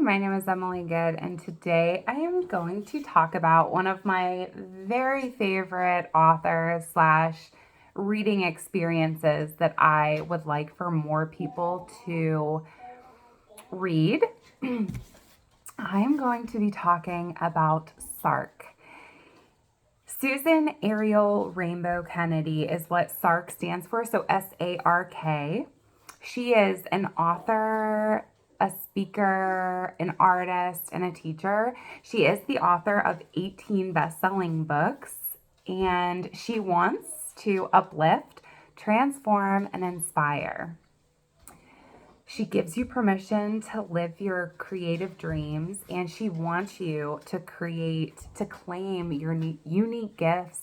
my name is Emily Good, and today I am going to talk about one of my very favorite authors slash reading experiences that I would like for more people to read. I am going to be talking about SARK. Susan Ariel Rainbow Kennedy is what SARK stands for, so SARK. She is an author, a speaker, an artist, and a teacher. She is the author of 18 best-selling books, and she wants to uplift, transform, and inspire. She gives you permission to live your creative dreams, and she wants you to claim your unique gifts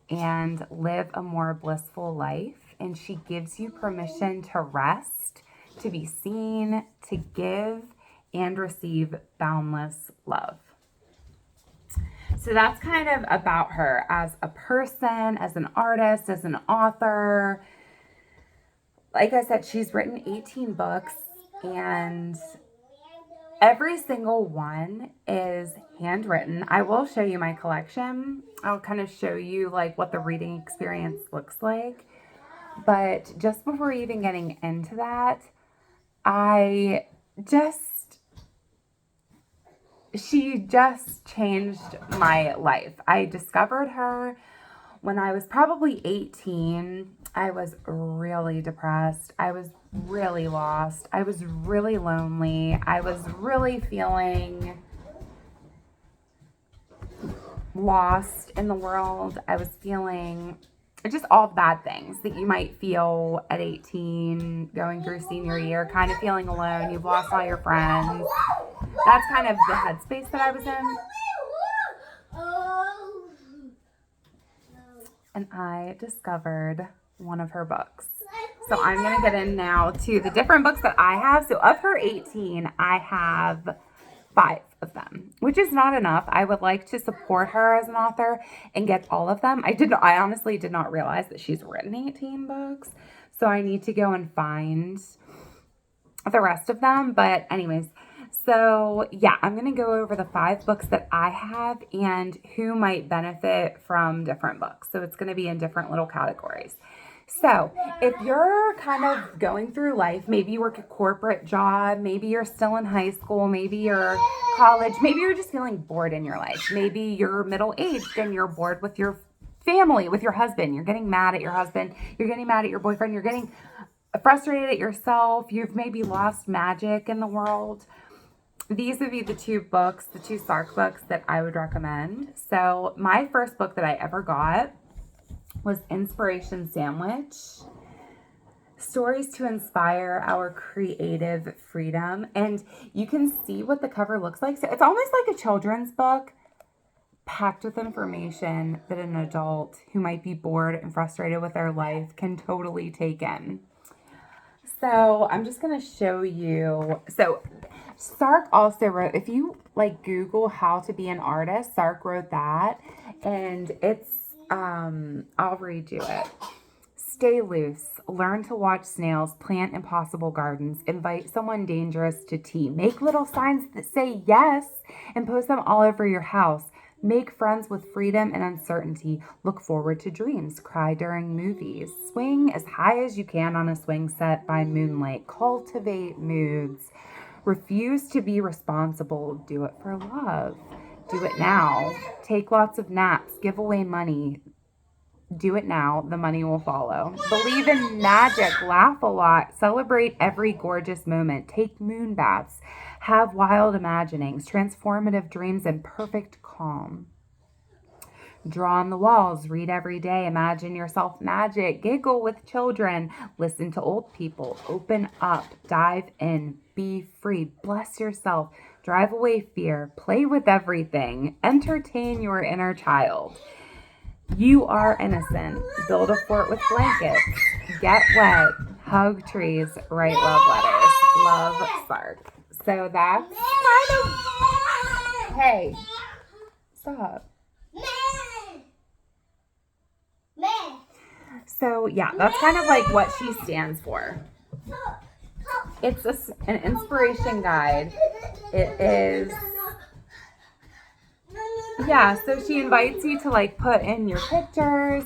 and live a more blissful life. And she gives you permission to rest, to be seen, to give, and receive boundless love. So that's kind of about her as a person, as an artist, as an author. Like I said, she's written 18 books, and every single one is handwritten. I will show you my collection. I'll kind of show you like what the reading experience looks like. But just before even getting into that, she just changed my life. I discovered her when I was probably 18. I was really depressed. I was really lost. I was really lonely. I was really feeling lost in the world. I was feeling just all bad things that you might feel at 18, going through senior year, kind of feeling alone. You've lost all your friends. That's kind of the headspace that I was in. And I discovered one of her books. So I'm going to get in now to the different books that I have. So of her 18, I have 5 of them, which is not enough. I would like to support her as an author and get all of them. I honestly did not realize that she's written 18 books. So I need to go and find the rest of them. But anyways, so yeah, I'm going to go over the 5 books that I have and who might benefit from different books. So it's going to be in different little categories. So if you're kind of going through life, maybe you work a corporate job, maybe you're still in high school, maybe you're college, maybe you're just feeling bored in your life. Maybe you're middle-aged and you're bored with your family, with your husband. You're getting mad at your husband. You're getting mad at your boyfriend. You're getting frustrated at yourself. You've maybe lost magic in the world. These would be the 2 books, the 2 SARK books that I would recommend. So my first book that I ever got was Inspiration Sandwich, Stories to Inspire Our Creative Freedom. And you can see what the cover looks like. So it's almost like a children's book packed with information that an adult who might be bored and frustrated with their life can totally take in. So I'm just going to show you. So SARK also wrote, if you like Google how to be an artist, SARK wrote that. And it's, I'll read you it. Stay loose. Learn to watch snails. Plant impossible gardens. Invite someone dangerous to tea. Make little signs that say yes and post them all over your house. Make friends with freedom and uncertainty. Look forward to dreams. Cry during movies. Swing as high as you can on a swing set by moonlight. Cultivate moods. Refuse to be responsible. Do it for love. Do it now. Take lots of naps. Give away money. Do it now. The money will follow. Believe in magic. Laugh a lot. Celebrate every gorgeous moment. Take moon baths. Have wild imaginings. Transformative dreams and perfect calm. Draw on the walls. Read every day. Imagine yourself magic. Giggle with children. Listen to old people. Open up. Dive in. Be free. Bless yourself. Drive away fear. Play with everything. Entertain your inner child. You are innocent. Build a fort with blankets. Get wet. Hug trees. Write love letters. Love, SARK. So that's kind of... Hey. Stop. So yeah, that's kind of like what she stands for. It's an inspiration guide It is, yeah, so she invites you to like put in your pictures,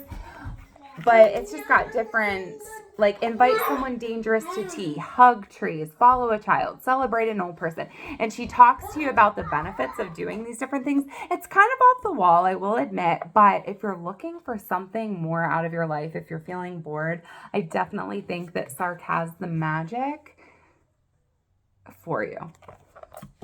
but it's just got different, like invite someone dangerous to tea, hug trees, follow a child, celebrate an old person. And she talks to you about the benefits of doing these different things. It's kind of off the wall, I will admit, but if you're looking for something more out of your life, if you're feeling bored, I definitely think that SARK has the magic for you.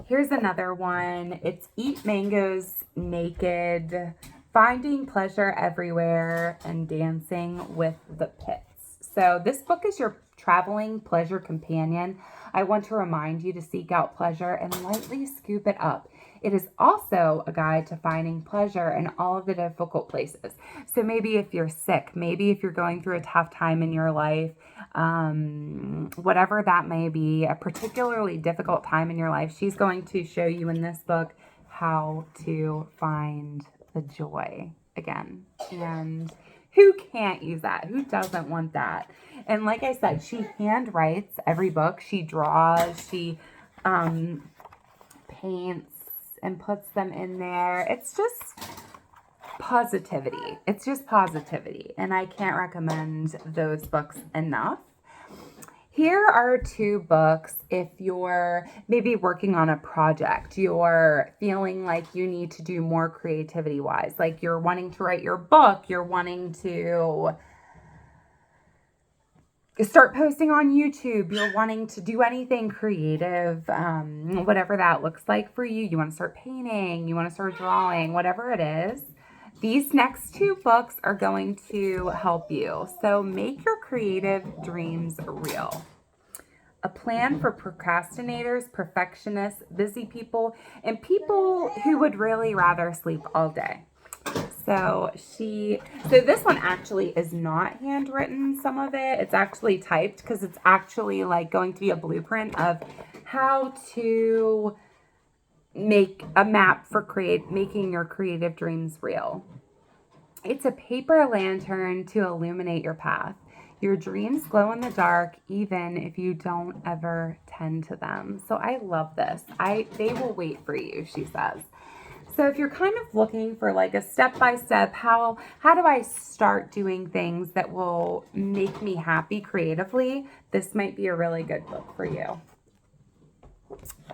Here's another one. It's Eat Mangoes Naked, Finding Pleasure Everywhere, and Dancing with the Pits. So this book is your traveling pleasure companion. I want to remind you to seek out pleasure and lightly scoop it up. It is also a guide to finding pleasure in all of the difficult places. So maybe if you're sick, maybe if you're going through a tough time in your life, whatever that may be, a particularly difficult time in your life, she's going to show you in this book how to find the joy again. And who can't use that? Who doesn't want that? And like I said, she hand writes every book. She draws, she paints and puts them in there. It's just positivity. It's just positivity. And I can't recommend those books enough. Here are two books if you're maybe working on a project, you're feeling like you need to do more creativity wise, like you're wanting to write your book, you're wanting to start posting on YouTube, you're wanting to do anything creative, whatever that looks like for you. You want to start painting, you want to start drawing, whatever it is. These next two books are going to help you. So make your creative dreams real. A plan for procrastinators, perfectionists, busy people, and people who would really rather sleep all day. So this one actually is not handwritten, some of it. It's actually typed because it's actually like going to be a blueprint of how to make a map for making your creative dreams real. It's a paper lantern to illuminate your path. Your dreams glow in the dark, even if you don't ever tend to them. So I love this. They will wait for you, she says. So if you're kind of looking for like a step-by-step, how do I start doing things that will make me happy creatively, this might be a really good book for you.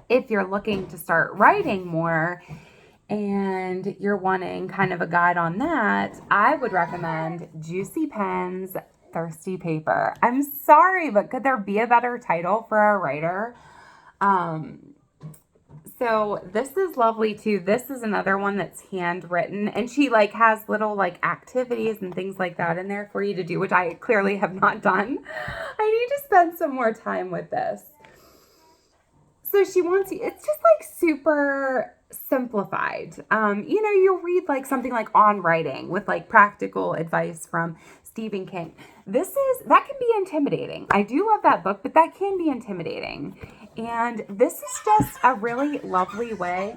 If you're looking to start writing more and you're wanting kind of a guide on that, I would recommend Juicy Pens, Thirsty Paper. I'm sorry, but could there be a better title for a writer? So this is lovely too. This is another one that's handwritten, and she like has little like activities and things like that in there for you to do, which I clearly have not done. I need to spend some more time with this. So she wants you, it's just like super simplified. You'll read like something like On Writing with like practical advice from Stephen King. That can be intimidating. I do love that book, but that can be intimidating. And this is just a really lovely way.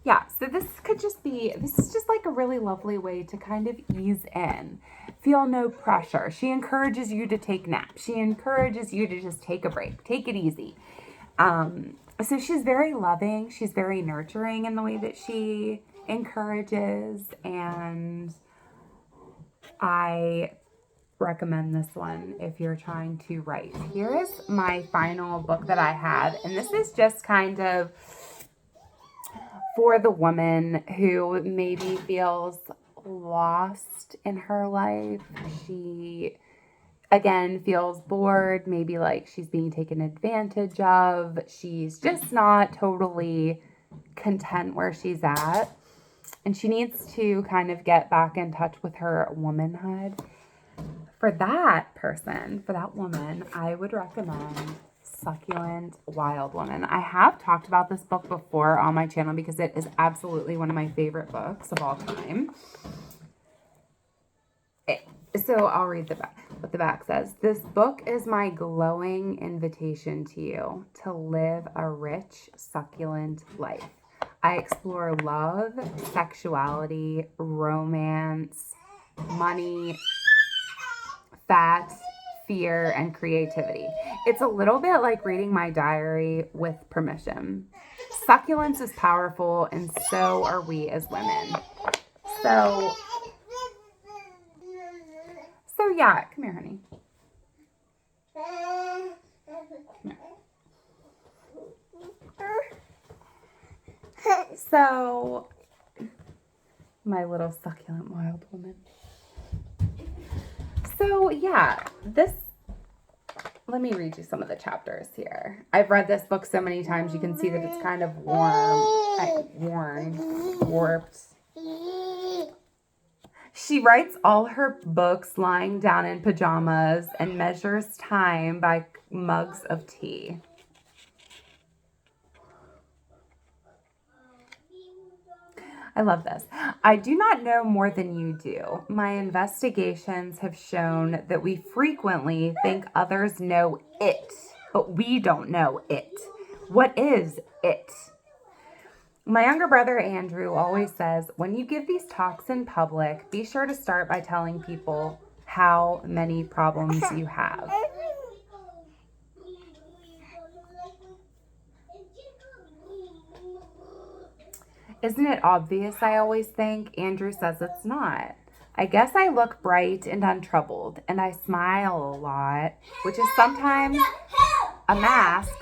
Yeah, so this is just like a really lovely way to kind of ease in. Feel no pressure. She encourages you to take naps. She encourages you to just take a break. Take it easy. So she's very loving. She's very nurturing in the way that she encourages. And I recommend this one if you're trying to write. Here is my final book that I had. And this is just kind of for the woman who maybe feels lost in her life. She, again, feels bored, maybe like she's being taken advantage of. She's just not totally content where she's at. And she needs to kind of get back in touch with her womanhood. For that person, for that woman, I would recommend Succulent Wild Woman. I have talked about this book before on my channel because it is absolutely one of my favorite books of all time. So I'll read what the back says. This book is my glowing invitation to you to live a rich, succulent life. I explore love, sexuality, romance, money, fat, fear, and creativity. It's a little bit like reading my diary with permission. Succulence is powerful, and so are we as women. So yeah, come here, honey. Come here. So, my little succulent wild woman. So yeah, let me read you some of the chapters here. I've read this book so many times, you can see that it's kind of warped. She writes all her books lying down in pajamas and measures time by mugs of tea. I love this. I do not know more than you do. My investigations have shown that we frequently think others know it, but we don't know it. What is it? My younger brother Andrew always says, when you give these talks in public, be sure to start by telling people how many problems you have. Isn't it obvious, I always think? Andrew says it's not. I guess I look bright and untroubled, and I smile a lot, which is sometimes a mask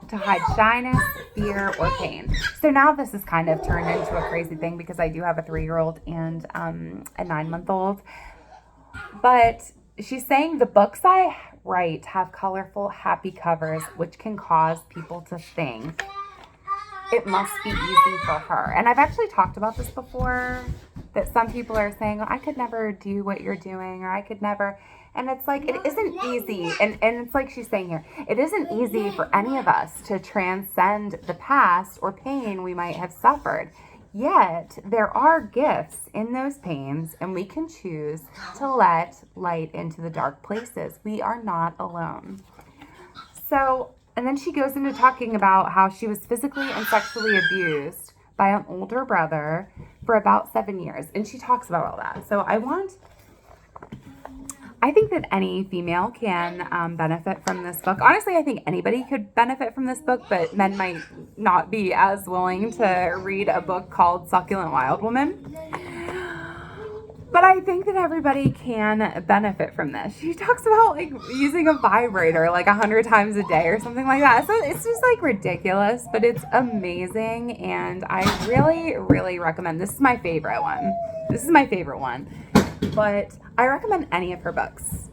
to hide shyness, fear, or pain. So now this has kind of turned into a crazy thing because I do have a 3-year-old and a 9-month-old. But she's saying the books I write have colorful, happy covers, which can cause people to think it must be easy for her. And I've actually talked about this before, that some people are saying, oh, I could never do what you're doing, or I could never. And it's like, it isn't easy. And it's like she's saying here, it isn't easy for any of us to transcend the past or pain we might have suffered. Yet there are gifts in those pains, and we can choose to let light into the dark places. We are not alone. So, and then she goes into talking about how she was physically and sexually abused by an older brother for about 7 years. And she talks about all that. So I think that any female can benefit from this book. Honestly, I think anybody could benefit from this book, but men might not be as willing to read a book called Succulent Wild Woman. But I think that everybody can benefit from this. She talks about like using a vibrator like 100 times a day or something like that. So it's just like ridiculous, but it's amazing. And I really, really recommend. This is my favorite one. But I recommend any of her books.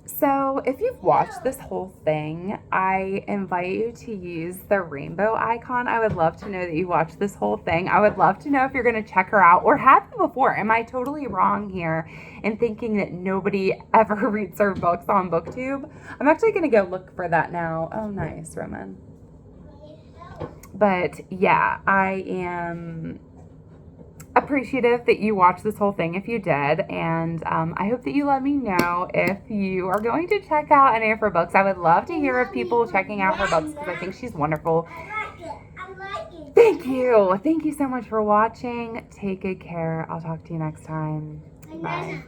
So if you've watched this whole thing, I invite you to use the rainbow icon. I would love to know that you watched this whole thing. I would love to know if you're going to check her out or have you before. Am I totally wrong here in thinking that nobody ever reads her books on BookTube? I'm actually going to go look for that now. Oh, nice, Roman. But yeah, I am appreciative that you watched this whole thing if you did, and I hope that you let me know if you are going to check out any of her books. I would love to hear of people checking out her books because I think she's wonderful. I like it. Thank you so much for watching. Take good care. I'll talk to you next time. Bye.